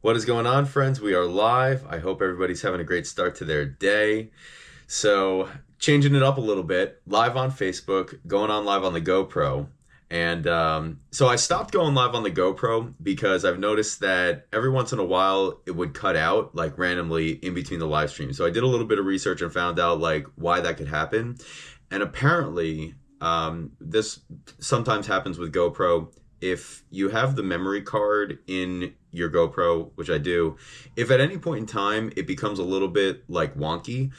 What is going on, friends? We are live. I hope everybody's having a great start to their day. So, changing it up a little bit, live on Facebook, going on live on the GoPro. And so I stopped going live on the GoPro because I've noticed that every once in a while it would cut out like randomly in between the live stream. So I did a little bit of research and found out like why that could happen. And apparently, this sometimes happens with GoPro. If you have the memory card in your GoPro, which I do, if at any point in time it becomes a little bit like wonky,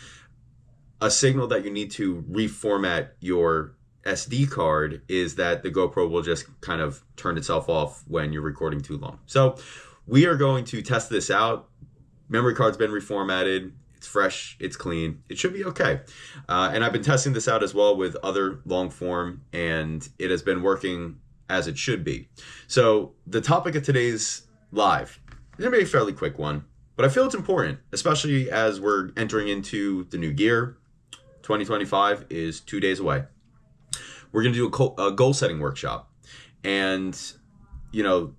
a signal that you need to reformat your SD card is that the GoPro will just kind of turn itself off when you're recording too long. So we are going to test this out. Memory card's been reformatted. It's fresh. It's clean. It should be okay. And I've been testing this out as well with other long form, and it has been working as it should be. So the topic of today's live is going to be a fairly quick one, but I feel it's important, especially as we're entering into the new year. 2025 is 2 days away. We're going to do a goal setting workshop. And, you know,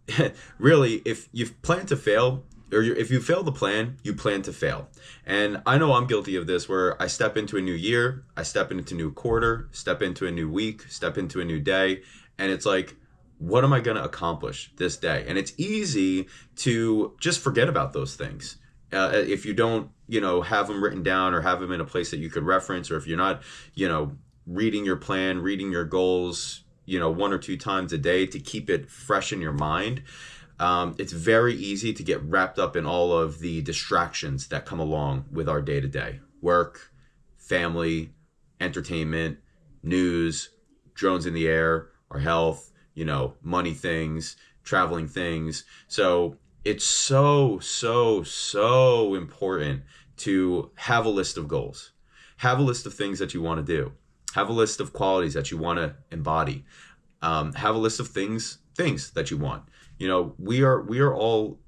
really, if you've planned to fail, or if you fail the plan, you plan to fail. And I know I'm guilty of this, where I step into a new year, I step into a new quarter, step into a new week, step into a new day, and it's like, what am I going to accomplish this day? And it's easy to just forget about those things. If you don't, have them written down or have them in a place that you could reference, or if you're not, reading your plan, reading your goals, one or two times a day to keep it fresh in your mind, it's very easy to get wrapped up in all of the distractions that come along with our day-to-day work, family, entertainment, news, drones in the air, our health, money things, traveling things. So it's so important to have a list of goals, have a list of things that you want to do, have a list of qualities that you want to embody, have a list of things that you want. We are all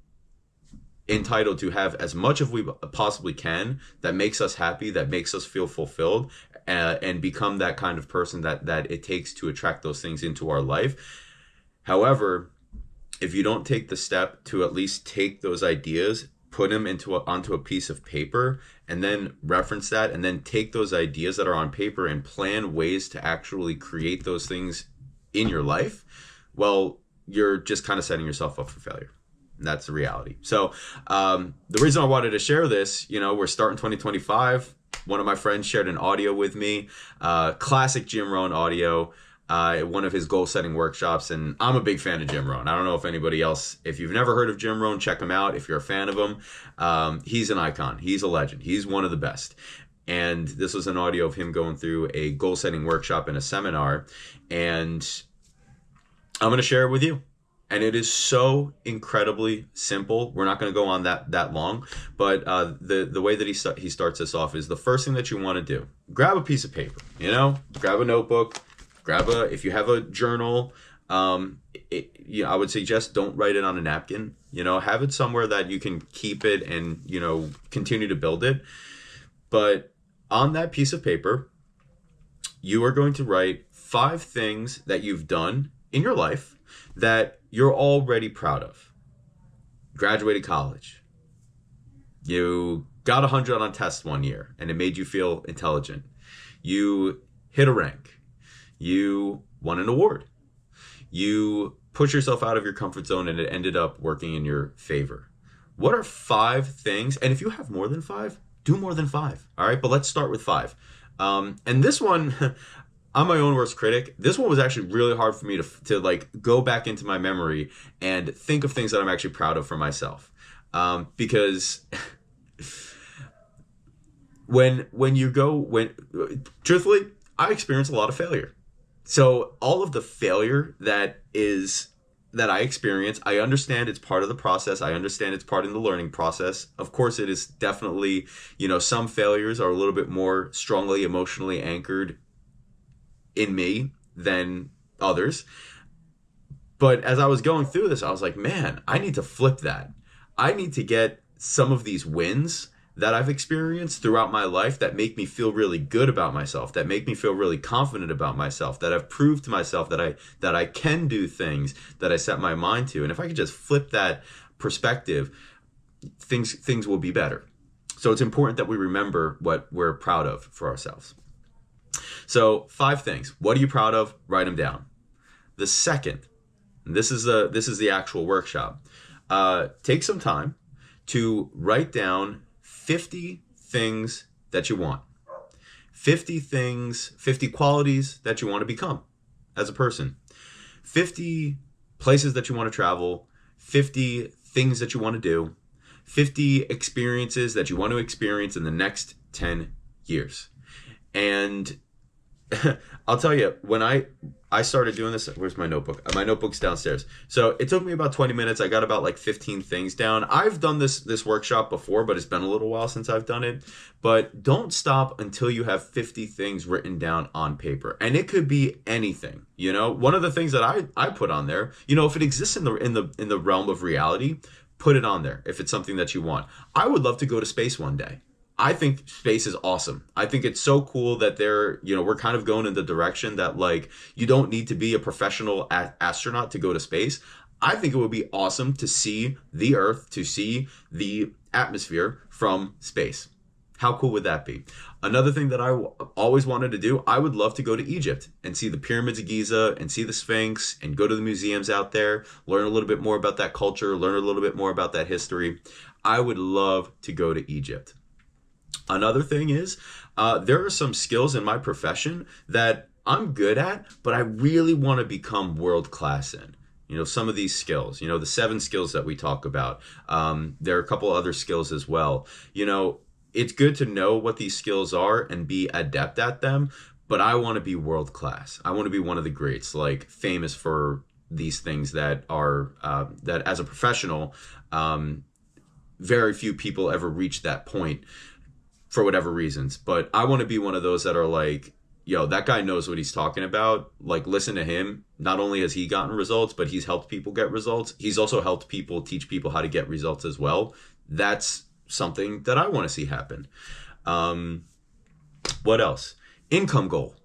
entitled to have as much as we possibly can that makes us happy, that makes us feel fulfilled, and become that kind of person that it takes to attract those things into our life. However, if you don't take the step to at least take those ideas, put them onto a piece of paper, and then reference that, and then take those ideas that are on paper and plan ways to actually create those things in your life, well, you're just kind of setting yourself up for failure. And that's the reality. So the reason I wanted to share this, we're starting 2025. One of my friends shared an audio with me, classic Jim Rohn audio, one of his goal setting workshops. And I'm a big fan of Jim Rohn. I don't know if anybody else, if you've never heard of Jim Rohn, check him out. If you're a fan of him, he's an icon. He's a legend. He's one of the best. And this was an audio of him going through a goal setting workshop in a seminar. And I'm going to share it with you. And it is so incredibly simple. We're not going to go on that long, but the way that he starts this off is the first thing that you want to do. Grab a piece of paper, grab a notebook, if you have a journal, I would suggest don't write it on a napkin. Have it somewhere that you can keep it and continue to build it. But on that piece of paper, you are going to write 5 things that you've done in your life that you're already proud of. Graduated college. You got 100 on a test one year and it made you feel intelligent. You hit a rank. You won an award. You push yourself out of your comfort zone and it ended up working in your favor. What are 5 things? And if you have more than 5, do more than 5. All right, but let's start with 5. And this one, I'm my own worst critic. This one was actually really hard for me to like go back into my memory and think of things that I'm actually proud of for myself. Because truthfully, I experience a lot of failure. So all of the failure that I experience, I understand it's part of the process. I understand it's part of the learning process. Of course, it is definitely, some failures are a little bit more strongly emotionally anchored in me than others. But as I was going through this, I was like, man, I need to flip that. I need to get some of these wins that I've experienced throughout my life that make me feel really good about myself, that make me feel really confident about myself, that I've proved to myself that I can do things that I set my mind to. And if I could just flip that perspective, things will be better. So it's important that we remember what we're proud of for ourselves. So 5 things. What are you proud of? Write them down. The second, and this is the actual workshop. Take some time to write down 50 things that you want. 50 things, 50 qualities that you want to become as a person. 50 places that you want to travel. 50 things that you want to do. 50 experiences that you want to experience in the next 10 years. And I'll tell you, when I started doing this, where's my notebook? My notebook's downstairs. So it took me about 20 minutes. I got about like 15 things down. I've done this workshop before, but it's been a little while since I've done it. But don't stop until you have 50 things written down on paper. And it could be anything. You know, one of the things that I put on there, you know, if it exists in the realm of reality, put it on there if it's something that you want. I would love to go to space one day. I think space is awesome. I think it's so cool that we're kind of going in the direction that like you don't need to be a professional astronaut to go to space. I think it would be awesome to see the Earth, to see the atmosphere from space. How cool would that be? Another thing that I always wanted to do, I would love to go to Egypt and see the pyramids of Giza and see the Sphinx and go to the museums out there, learn a little bit more about that culture, learn a little bit more about that history. I would love to go to Egypt. Another thing is, there are some skills in my profession that I'm good at, but I really want to become world class in. You know, some of these skills, you know, the 7 skills that we talk about. There are a couple other skills as well. You know, it's good to know what these skills are and be adept at them, but I want to be world class. I want to be one of the greats, like famous for these things that are, that as a professional, very few people ever reach that point for whatever reasons. But I want to be one of those that are like, yo, that guy knows what he's talking about. Like, listen to him. Not only has he gotten results, but he's helped people get results. He's also helped people, teach people how to get results as well. That's something that I want to see happen. What else? Income goal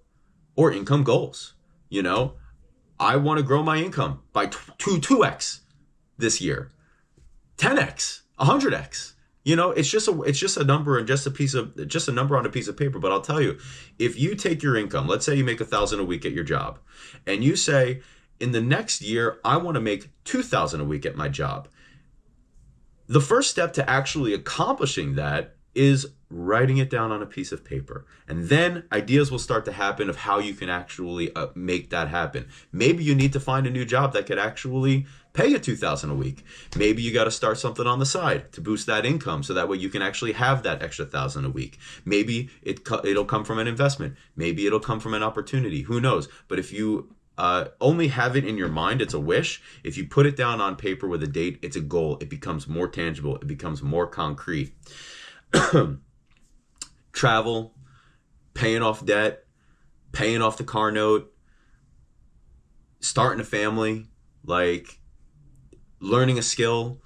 or income goals. You know, I want to grow my income by 2x this year, 10x, 100x. You know, it's just a number and just a number on a piece of paper. But I'll tell you, if you take your income, let's say you make $1,000 a week at your job, and you say, in the next year, I want to make $2,000 a week at my job. The first step to actually accomplishing that is writing it down on a piece of paper. And then ideas will start to happen of how you can actually make that happen. Maybe you need to find a new job that could actually pay you $2,000 a week. Maybe you got to start something on the side to boost that income so that way you can actually have that extra $1,000 a week. Maybe it'll come from an investment. Maybe it'll come from an opportunity. Who knows? But if you only have it in your mind, it's a wish. If you put it down on paper with a date, it's a goal. It becomes more tangible. It becomes more concrete. Travel, paying off debt, paying off the car note, starting a family, like learning a skill,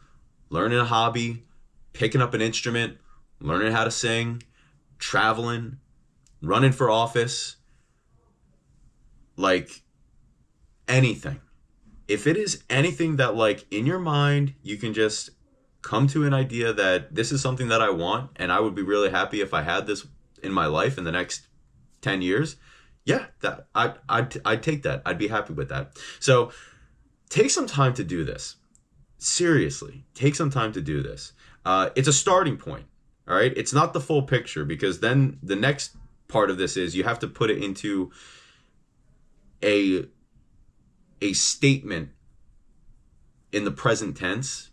learning a hobby, picking up an instrument, learning how to sing, traveling, running for office, like anything. If it is anything that like in your mind, you can just come to an idea that this is something that I want and I would be really happy if I had this in my life in the next 10 years. Yeah, that I'd take that. I'd be happy with that. So take some time to do this. Seriously, take some time to do this. It's a starting point. All right. It's not the full picture, because then the next part of this is you have to put it into a statement in the present tense,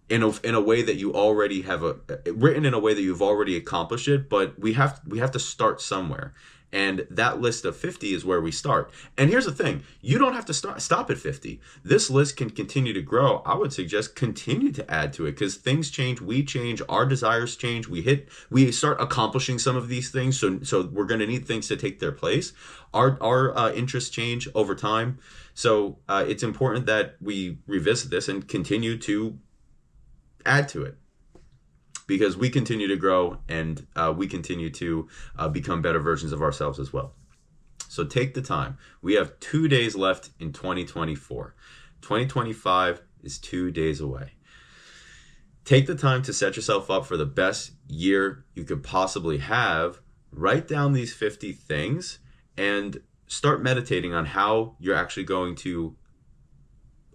in a way that you already have written in a way that you've already accomplished it. But we have to start somewhere, and that list of 50 is where we start. And here's the thing: you don't have to stop at 50. This list can continue to grow. I would suggest continue to add to it, because things change, we change, our desires change. We start accomplishing some of these things, so we're going to need things to take their place. Our interests change over time, so it's important that we revisit this and continue to add to it, because we continue to grow and we continue to become better versions of ourselves as well. So take the time. We have 2 days left in 2024. 2025 is 2 days away. Take the time to set yourself up for the best year you could possibly have. Write down these 50 things and start meditating on how you're actually going to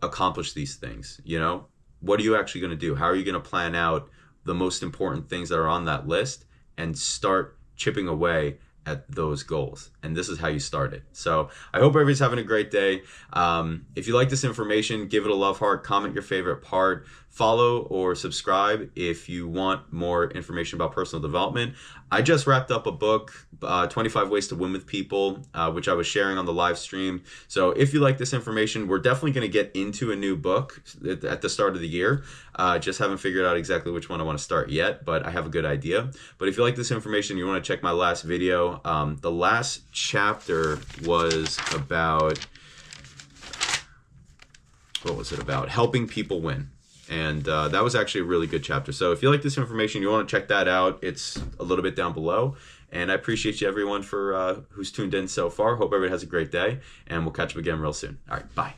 accomplish these things. You know, what are you actually going to do? How are you going to plan out the most important things that are on that list and start chipping away at those goals? And this is how you start it. So I hope everybody's having a great day. If you like this information, give it a love heart, comment your favorite part, follow or subscribe if you want more information about personal development. I just wrapped up a book, 25 Ways to Win with People, which I was sharing on the live stream. So if you like this information, we're definitely going to get into a new book at the start of the year. Just haven't figured out exactly which one I want to start yet, but I have a good idea. But if you like this information, you want to check my last video. The last chapter was about, what was it about? Helping people win. And that was actually a really good chapter. So if you like this information, you want to check that out. It's a little bit down below. And I appreciate you, everyone, for who's tuned in so far. Hope everybody has a great day. And we'll catch up again real soon. All right, bye.